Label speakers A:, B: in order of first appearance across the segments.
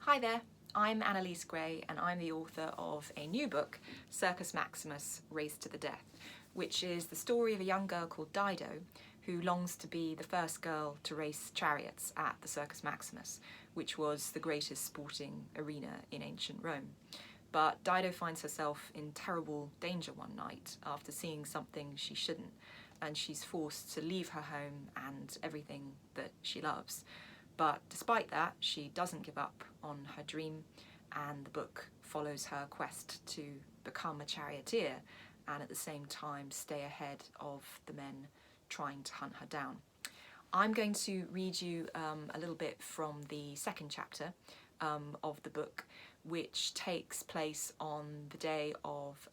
A: Hi there, I'm Annelise Gray and I'm the author of a new book, Circus Maximus, Race to the Death, which is the story of a young girl called Dido who longs to be the first girl to race chariots at the Circus Maximus, which was the greatest sporting arena in ancient Rome. But Dido finds herself in terrible danger one night after seeing something she shouldn't, and she's forced to leave her home and everything that she loves. But despite that, she doesn't give up on her dream, and the book follows her quest to become a charioteer and at the same time stay ahead of the men trying to hunt her down. I'm going to read you a little bit from the second chapter of the book, which takes place on the day of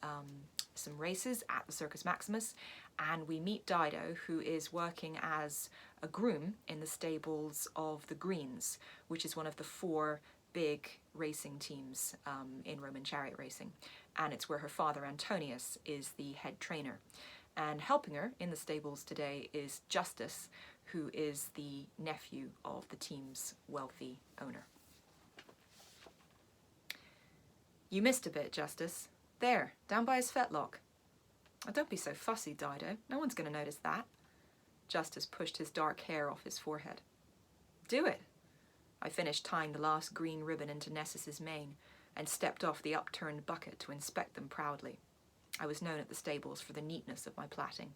A: some races at the Circus Maximus, and we meet Dido, who is working as a groom in the stables of the Greens, which is one of the 4 big racing teams in Roman chariot racing, and it's where her father Antonius is the head trainer. And helping her in the stables today is Justus, who is the nephew of the team's wealthy owner. You missed a bit, Justus. There, down by his fetlock. Oh, don't be so fussy, Dido. No one's going to notice that. Justus pushed his dark hair off his forehead. Do it. I finished tying the last green ribbon into Nessa's mane and stepped off the upturned bucket to inspect them proudly. I was known at the stables for the neatness of my plaiting.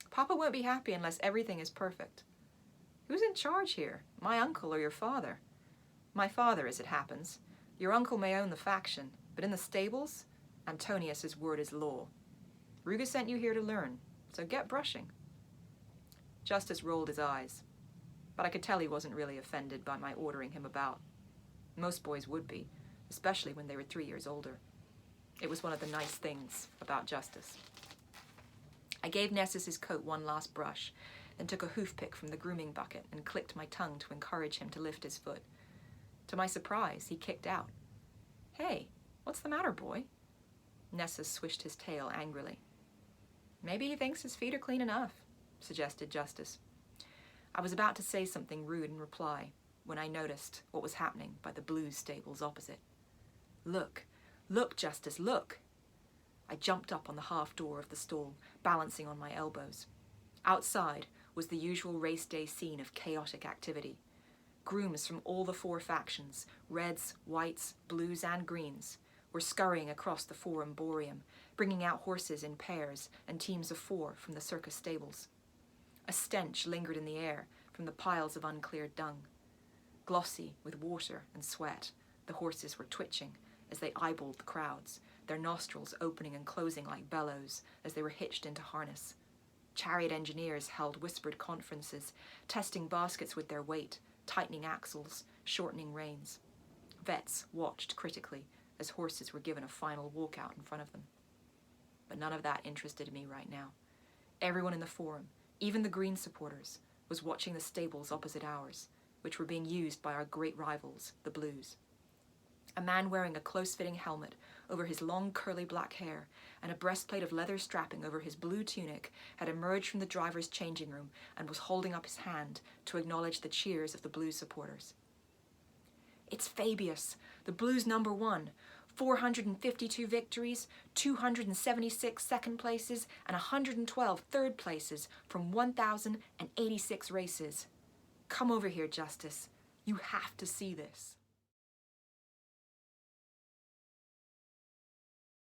A: Papa won't be happy unless everything is perfect. Who's in charge here? My uncle or your father? My father, as it happens. Your uncle may own the faction, but in the stables, Antonius's word is law. Ruga sent you here to learn, so get brushing. Justus rolled his eyes, but I could tell he wasn't really offended by my ordering him about. Most boys would be, especially when they were 3 years older. It was one of the nice things about Justus. I gave Nessus his coat one last brush, then took a hoof-pick from the grooming bucket and clicked my tongue to encourage him to lift his foot. To my surprise, he kicked out. Hey, what's the matter, boy? Nessus swished his tail angrily. Maybe he thinks his feet are clean enough, suggested Justus. I was about to say something rude in reply when I noticed what was happening by the Blues stables opposite. Look, Justus, look! I jumped up on the half door of the stall, balancing on my elbows. Outside was the usual race day scene of chaotic activity. Grooms from all the 4 factions, reds, whites, blues, and greens, were scurrying across the Forum Boreum, bringing out horses in pairs and teams of 4 from the circus stables. A stench lingered in the air from the piles of uncleared dung. Glossy with water and sweat, the horses were twitching as they eyeballed the crowds, their nostrils opening and closing like bellows as they were hitched into harness. Chariot engineers held whispered conferences, testing baskets with their weight, tightening axles, shortening reins. Vets watched critically as horses were given a final walkout in front of them. But none of that interested me right now. Everyone in the Forum, even the Green supporters, was watching the stables opposite ours, which were being used by our great rivals, the Blues. A man wearing a close-fitting helmet over his long curly black hair and a breastplate of leather strapping over his blue tunic had emerged from the driver's changing room and was holding up his hand to acknowledge the cheers of the Blues supporters. It's Fabius, the Blues #1, 452 victories, 276 second places, and 112 third places from 1,086 races. Come over here, Justus. You have to see this.